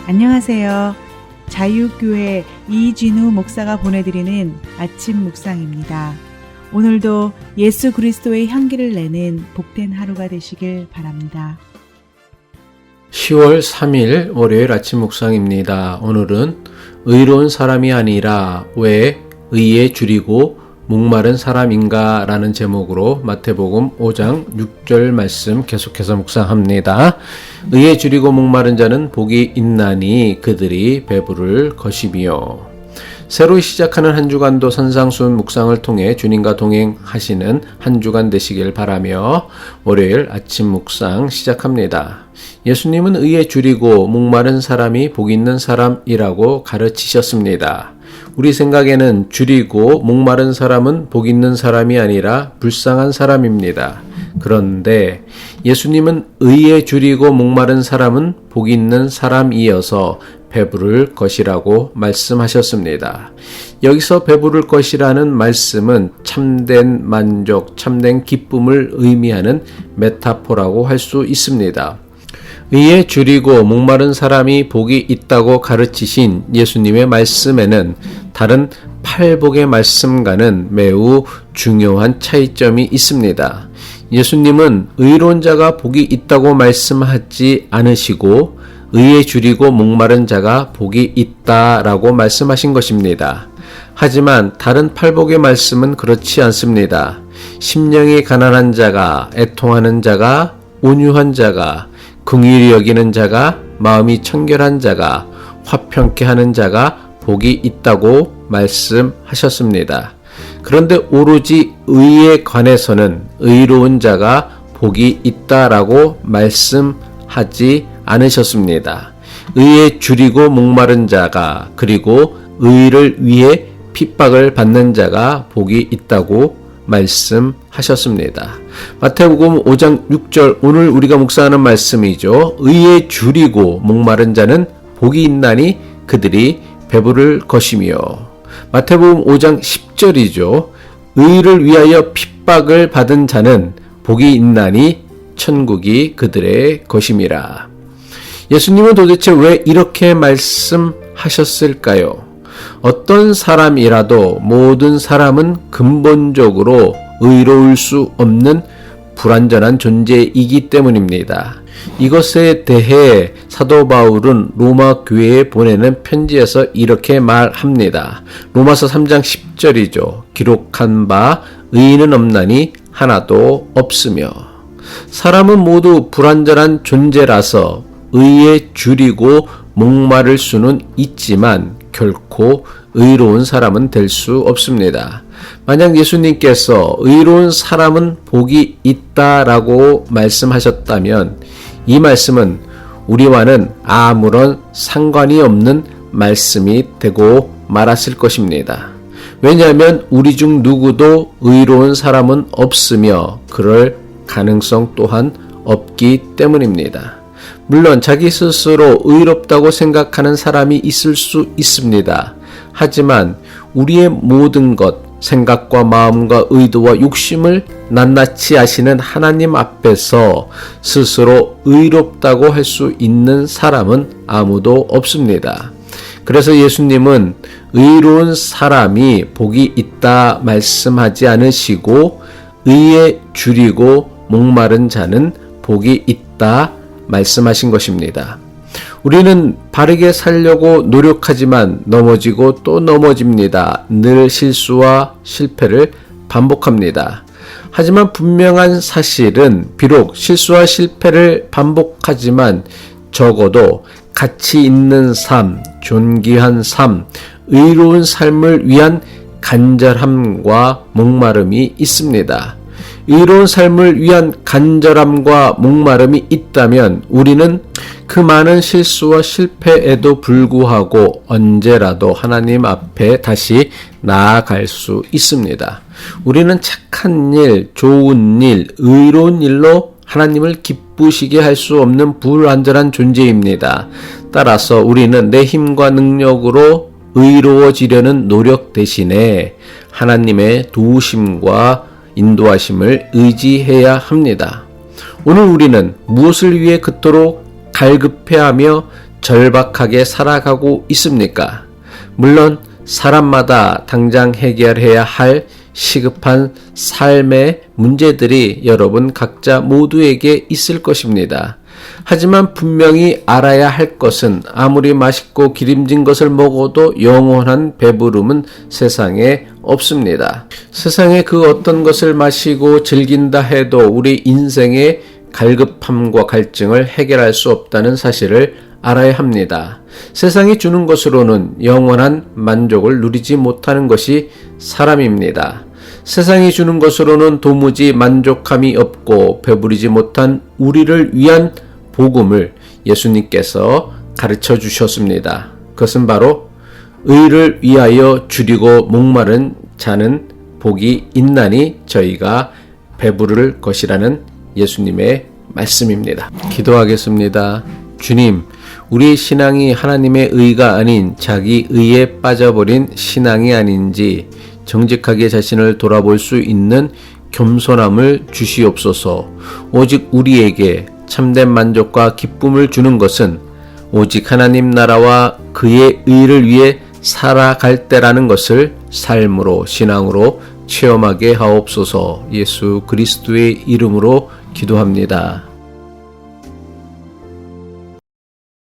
안녕하세요. 자유교회 이진우 목사가 보내드리는 아침 묵상입니다. 오늘도 예수 그리스도의 향기를 내는 복된 하루가 되시길 바랍니다. 10월 3일 월요일 아침 묵상입니다. 오늘은 의로운 사람이 아니라 왜 의에 줄이고 목마른 사람인가 라는 제목으로 마태복음 5장 6절 말씀 계속해서 묵상합니다. 의에 줄이고 목마른 자는 복이 있나니 그들이 배부를 것이며. 새로 시작하는 한 주간도 선상순 묵상을 통해 주님과 동행하시는 한 주간 되시길 바라며 월요일 아침 묵상 시작합니다. 예수님은 의에 줄이고 목마른 사람이 복 있는 사람이라고 가르치셨습니다. 우리 생각에는 줄이고 목마른 사람은 복 있는 사람이 아니라 불쌍한 사람입니다. 그런데 예수님은 의에 줄이고 목마른 사람은 복 있는 사람이어서 배부를 것이라고 말씀하셨습니다. 여기서 배부를 것이라는 말씀은 참된 만족, 참된 기쁨을 의미하는 메타포라고 할 수 있습니다. 의에 줄이고 목마른 사람이 복이 있다고 가르치신 예수님의 말씀에는 다른 팔복의 말씀과는 매우 중요한 차이점이 있습니다. 예수님은 의로운 자가 복이 있다고 말씀하지 않으시고 의에 줄이고 목마른 자가 복이 있다라고 말씀하신 것입니다. 하지만 다른 팔복의 말씀은 그렇지 않습니다. 심령이 가난한 자가, 애통하는 자가, 온유한 자가, 긍휼히 여기는 자가, 마음이 청결한 자가, 화평케 하는 자가 복이 있다고 말씀하셨습니다. 그런데 오로지 의에 관해서는 의로운 자가 복이 있다라고 말씀하지 않으셨습니다. 의에 줄이고 목마른 자가, 그리고 의를 위해 핍박을 받는 자가 복이 있다고 말씀하셨습니다. 마태복음 5장 6절 오늘 우리가 묵상하는 말씀이죠. 의에 줄이고 목마른 자는 복이 있나니 그들이 배부를 것이며. 마태복음 5장 10절이죠. 의를 위하여 핍박을 받은 자는 복이 있나니 천국이 그들의 것임이라. 예수님은 도대체 왜 이렇게 말씀하셨을까요? 어떤 사람이라도 모든 사람은 근본적으로 의로울 수 없는 불완전한 존재이기 때문입니다. 이것에 대해 사도 바울은 로마 교회에 보내는 편지에서 이렇게 말합니다. 로마서 3장 10절이죠. 기록한 바 의인은 없나니 하나도 없으며. 사람은 모두 불완전한 존재라서 의에 줄이고 목마를 수는 있지만 결코 의로운 사람은 될 수 없습니다. 만약 예수님께서 의로운 사람은 복이 있다라고 말씀하셨다면 이 말씀은 우리와는 아무런 상관이 없는 말씀이 되고 말았을 것입니다. 왜냐하면 우리 중 누구도 의로운 사람은 없으며 그럴 가능성 또한 없기 때문입니다. 물론 자기 스스로 의롭다고 생각하는 사람이 있을 수 있습니다. 하지만 우리의 모든 것, 생각과 마음과 의도와 욕심을 낱낱이 아시는 하나님 앞에서 스스로 의롭다고 할 수 있는 사람은 아무도 없습니다. 그래서 예수님은 의로운 사람이 복이 있다 말씀하지 않으시고 의에 줄이고 목마른 자는 복이 있다 말씀하신 것입니다. 우리는 바르게 살려고 노력하지만 넘어지고 또 넘어집니다. 늘 실수와 실패를 반복합니다. 하지만 분명한 사실은 비록 실수와 실패를 반복하지만 적어도 가치 있는 삶, 존귀한 삶, 의로운 삶을 위한 간절함과 목마름이 있습니다. 의로운 삶을 위한 간절함과 목마름이 있다면 우리는 그 많은 실수와 실패에도 불구하고 언제라도 하나님 앞에 다시 나아갈 수 있습니다. 우리는 착한 일, 좋은 일, 의로운 일로 하나님을 기쁘시게 할 수 없는 불완전한 존재입니다. 따라서 우리는 내 힘과 능력으로 의로워지려는 노력 대신에 하나님의 도우심과 인도하심을 의지해야 합니다. 오늘 우리는 무엇을 위해 그토록 갈급해하며 절박하게 살아가고 있습니까? 물론 사람마다 당장 해결해야 할 시급한 삶의 문제들이 여러분 각자 모두에게 있을 것입니다. 하지만 분명히 알아야 할 것은 아무리 맛있고 기름진 것을 먹어도 영원한 배부름은 세상에 없습니다. 세상에 그 어떤 것을 마시고 즐긴다 해도 우리 인생의 갈급함과 갈증을 해결할 수 없다는 사실을 알아야 합니다. 세상이 주는 것으로는 영원한 만족을 누리지 못하는 것이 사람입니다. 세상이 주는 것으로는 도무지 만족함이 없고 배부르지 못한 우리를 위한 복음을 예수님께서 가르쳐 주셨습니다. 그것은 바로 의를 위하여 줄이고 목마른 자는 복이 있나니 저희가 배부를 것이라는 예수님의 말씀입니다. 기도하겠습니다. 주님, 우리의 신앙이 하나님의 의가 아닌 자기 의에 빠져버린 신앙이 아닌지 정직하게 자신을 돌아볼 수 있는 겸손함을 주시옵소서. 오직 우리에게 참된 만족과 기쁨을 주는 것은 오직 하나님 나라와 그의 의를 위해 살아갈 때라는 것을 삶으로 신앙으로 체험하게 하옵소서. 예수 그리스도의 이름으로 기도합니다.